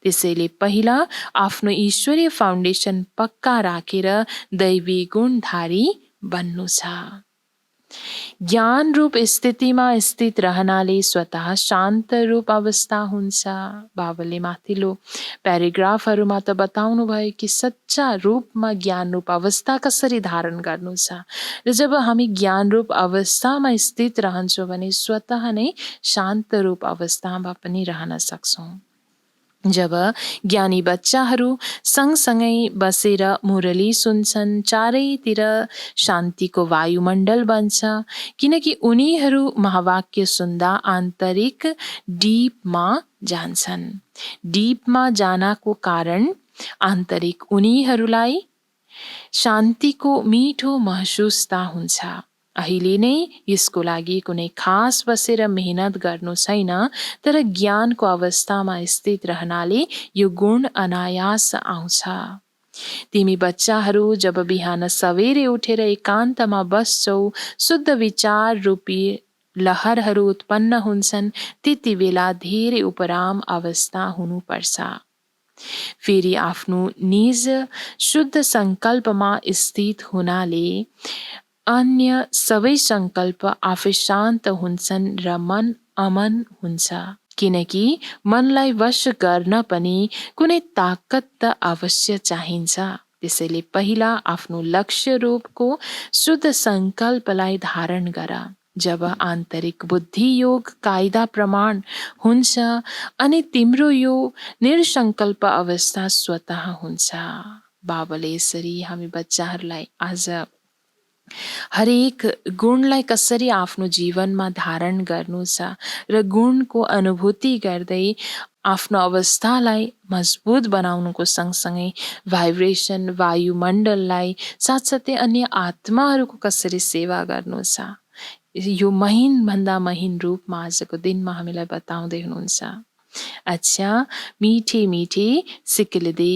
त्यसैले पहिला आफ्नो ईश्वरीय फाउन्डेसन पक्का राखेर दैवी गुणधारी बन्नु छ। ज्ञान रूप स्थितिमा स्थित रहनाले स्वतः शान्त रूप अवस्था हुन्छ। बाबाले माथिल्लो प्याराग्राफहरूमा त बताउनु भयो कि सच्चा रूपमा ज्ञान रूप अवस्था कसरी धारण गर्नु छ र जब हामी ज्ञान रूप अवस्थामा स्थित रहन्छौँ भने स्वतः नै शान्त रूप अवस्थामा पनि रहन सक्छौँ। जब ज्ञानी बच्चाहरू सँगसँगै बसेर मुरली सुन्छन्, चारैतिर शान्तिको वायुमण्डल बन्छ, किनकि उनीहरू महावाक्य सुन्दा आन्तरिक डीपमा जान्छन्। डीपमा जानको कारण आन्तरिक उनीहरूलाई शान्तिको मिठो महसुसता हुन्छ। अहिले नै यसको लागि कुनै खास बसेर मेहनत गर्नु छैन, तर ज्ञानको अवस्थामा स्थित रहनाले यो गुण अनायास आउँछ। तिमी बच्चाहरू जब बिहान सवेरे उठेर एकान्तमा बस्छौ, शुद्ध विचार रूपी लहरहरू उत्पन्न हुन्छन्, त्यति बेला धेरै उपराम अवस्था हुनुपर्छ। फेरि आफ्नो निज शुद्ध सङ्कल्पमा स्थित हुनाले अन्य सबै सङ्कल्प आफै शान्त हुन्छन् र मन अमन हुन्छ। किनकि मनलाई वश गर्न पनि कुनै ताकत त अवश्य चाहिन्छ। त्यसैले पहिला आफ्नो लक्ष्य रूपको शुद्ध सङ्कल्पलाई धारण गर। जब आन्तरिक बुद्धि योग कायदा प्रमाण हुन्छ अनि तिम्रो यो निरसङ्कल्प अवस्था स्वतः हुन्छ। बाबाले यसरी हामी बच्चाहरूलाई आज हरेक गुणलाई कसरी आफ्नो जीवनमा धारण गर्नु छ र गुणको अनुभूति गर्दै आफ्नो अवस्थालाई मजबुत बनाउनुको सँगसँगै भाइब्रेसन वायुमण्डललाई साथसाथै अन्य आत्माहरूको कसरी सेवा गर्नु छ, यो महिनभन्दा महिन रूपमा आजको दिनमा हामीलाई बताउँदै हुनुहुन्छ। अच्छा, मीठे मीठे सिक्किलदे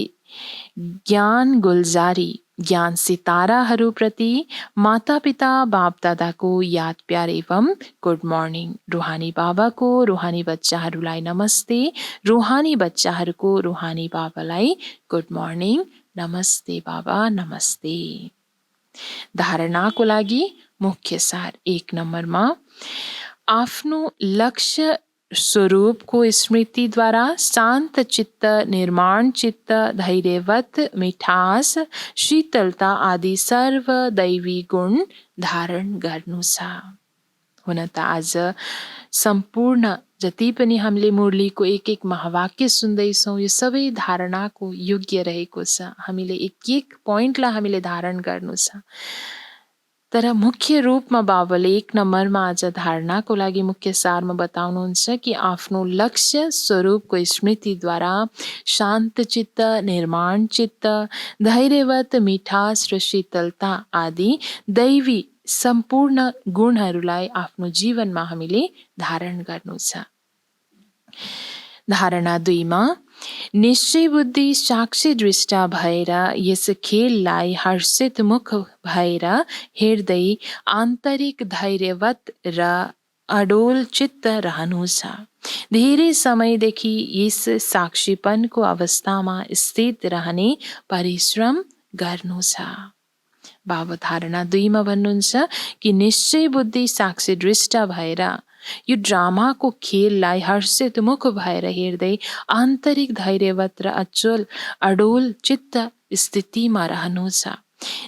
ज्ञान गुलजारी ज्ञान सिताराहरूप्रति मातापिता बापदादाको याद प्यार एवं गुड मर्निङ। रुहानी बाबाको रुहानी बच्चाहरूलाई नमस्ते, रुहानी बच्चाहरूको रुहानी बाबालाई गुड मर्निङ। नमस्ते बाबा, नमस्ते। धारणाको लागि मुख्य सार 1 नम्बरमा आफ्नो लक्ष्य स्वरूपको स्मृतिद्वारा शान्त चित्त, निर्माण चित्त, धैर्यवत, मिठास, शीतलता आदि सर्व दैवी गुण धारण गर्नु छ। हुन त आज सम्पूर्ण जति पनि हामीले मुरलीको एक एक महावाक्य सुन्दैछौँ, यो सबै धारणाको योग्य रहेको छ। हामीले एक एक पोइन्टलाई हामीले धारण गर्नु छ। तर मुख्य रूपमा बाबाले 1 नम्बरमा आज धारणाको लागि मुख्य सारमा बताउनुहुन्छ कि आफ्नो लक्ष्य स्वरूपको स्मृतिद्वारा शान्त चित्त, निर्माण चित्त, धैर्यवत, मिठास र शीतलता आदि दैवी सम्पूर्ण गुणहरूलाई आफ्नो जीवनमा हामीले धारण गर्नु छ। धारणा 2 मा निश्चय बुद्धि साक्षी दृष्टा भएर यस खेललाई हर्षित मुख भएर हेर्दै आन्तरिक धैर्यवत र अडोल चित्त रहनु छ। धेरै समयदेखि यस साक्षीपनको अवस्थामा स्थित रहने परिश्रम गर्नु छ। बाबा धारणा 2 मा भन्नुहुन्छ कि निश्चय बुद्धि साक्षी दृष्टा भएर यो ड्रामाको खेललाई हर्षित मुख भएर हेर्दै आन्तरिक धैर्यवत र अडोल चित्त स्थितिमा रहनु छ।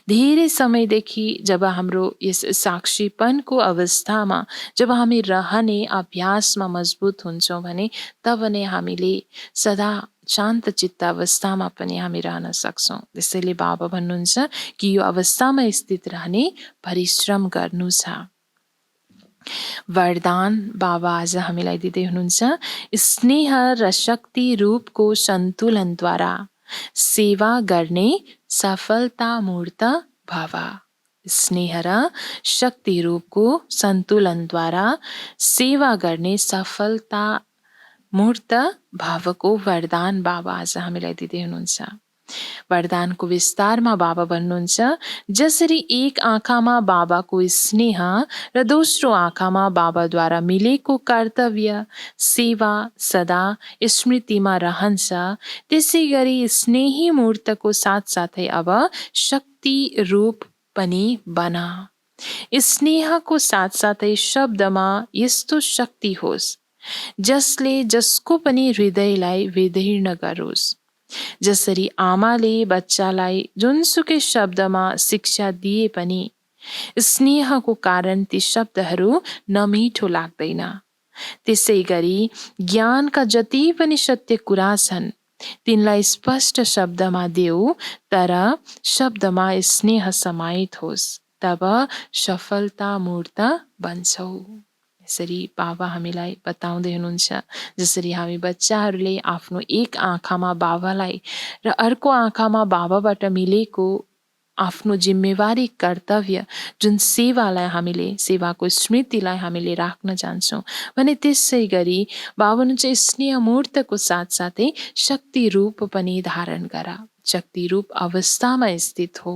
धेरै समयदेखि जब हाम्रो यस साक्षीपनको अवस्थामा जब हामी रहने अभ्यासमा मजबुत हुन्छौँ भने तब नै हामीले सदा शान्त चित्त अवस्थामा पनि हामी रहन सक्छौँ। त्यसैले बाबा भन्नुहुन्छ कि यो अवस्थामा स्थित रहने परिश्रम गर्नु छ। वरदान बाबा आज हामीलाई दिँदै हुनुहुन्छ, स्नेह र शक्ति रूपको सन्तुलनद्वारा सेवा गर्ने सफलता मूर्त भव। स्नेह र शक्ति रूपको सन्तुलनद्वारा सेवा गर्ने सफलता मूर्त भावको वरदान बाबा आज हामीलाई दिँदै हुनुहुन्छ। वरदानको विस्तारमा बाबा भन्नुहुन्छ, जसरी एक आँखामा बाबाको स्नेह र दोस्रो आँखामा बाबाद्वारा मिलेको कर्तव्य सेवा सदा स्मृतिमा रहन्छ, त्यसै गरी स्नेही मूर्तको साथसाथै अब शक्ति रूप पनि बन। स्नेहको साथसाथै शब्दमा यस्तो शक्ति होस् जसले जसको पनि हृदयलाई विदीर्ण गरोस्। जसरी आमाले बच्चालाई जुनसुकै शब्दमा शिक्षा दिए पनि स्नेहको कारण ती शब्दहरू नमिठो लाग्दैन, त्यसै गरी ज्ञानका जति पनि सत्य कुरा छन् तिनलाई स्पष्ट शब्दमा देऊ, तर शब्दमा स्नेह समाहित होस्, तब सफलता मूर्त बन्छौ। यसरी बाबा हामीलाई बताउँदै हुनुहुन्छ, जसरी हामी बच्चाहरूले आफ्नो एक आँखामा बाबालाई र अर्को आँखामा बाबाबाट मिलेको आफ्नो जिम्मेवारी कर्तव्य जुन सेवालाई हामीले सेवाको स्मृतिलाई हामीले राख्न जान्छौँ भने त्यसै गरी बाबा हुनुहुन्छ स्नेह मूर्तको साथसाथै शक्ति रूप पनि धारण गर। शक्ति रूप अवस्थामा स्थित हो।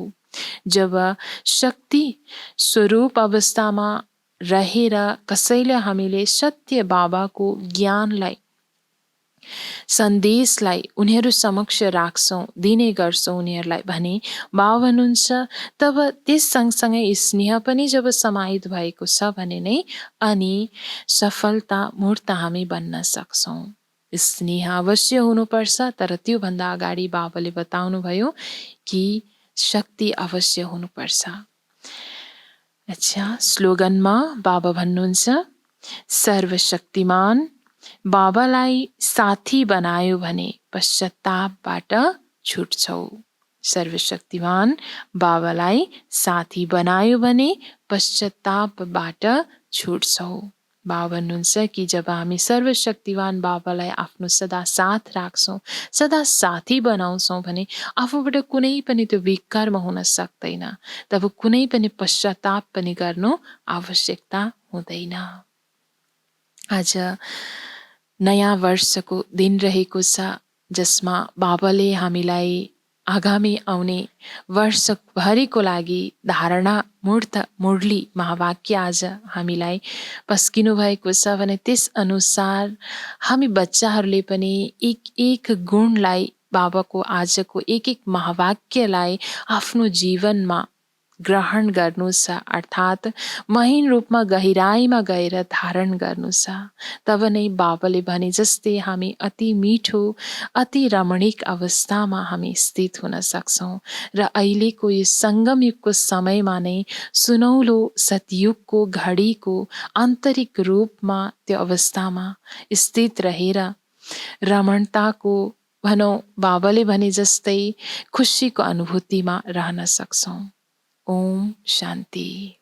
जब शक्ति स्वरूप अवस्थामा रहेर कसैले हामीले सत्य बाबाको ज्ञानलाई सन्देशलाई उनीहरू समक्ष राख्छौँ, दिने गर्छौँ उनीहरूलाई भने बाबा भन्नुहुन्छ तब त्यस सँगसँगै स्नेह पनि जब समाहित भएको छ भने नै अनि सफलता मूर्त हामी बन्न सक्छौँ। स्नेह अवश्य हुनुपर्छ, तर त्योभन्दा अगाडि बाबाले बताउनु भयो कि शक्ति अवश्य हुनुपर्छ। अच्छा, स्लोगनमा बाबा भन्नुहुन्छ, सर्वशक्तिमान बाबालाई साथी बनायो भने पश्चातापबाट छुट्छौ। सर्वशक्तिमान बाबालाई साथी बनायो भने पश्चातापबाट छुट्छौ। बाबा भन्नुहुन्छ कि जब हामी सर्वशक्तिमान बाबालाई आफ्नो सदा साथ राख्छौँ, सदा साथी बनाउँछौँ भने आफूबाट कुनै पनि त्यो विकर्म हुन सक्दैन, तब कुनै पनि पश्चाताप पनि गर्नु आवश्यकता हुँदैन। आज नयाँ वर्षको दिन रहेको छ, जसमा बाबाले हामीलाई आगामी आउने वर्षभरिको लागि धारणा मुरली महावाक्य आज हामीलाई पस्किनु भएको छ भने त्यस अनुसार हामी बच्चाहरूले पनि एक एक गुणलाई बाबाको आजको एक एक महावाक्यलाई आफ्नो जीवनमा ग्रहण गर्नु छ, अर्थात् महीन रूपमा गहिराईमा गएर धारण गर्नु छ। तब नै बाबाले भने जस्तै हामी अति मिठो अति रमणीक अवस्थामा हामी स्थित हुन सक्छौँ र अहिलेको यो सङ्गम युगको समयमा नै सुनौलो सतयुगको घडीको आन्तरिक रूपमा त्यो अवस्थामा स्थित रहेर रमणताको भनौँ बाबाले भने जस्तै खुसीको अनुभूतिमा रहन सक्छौँ। ओम शान्ति।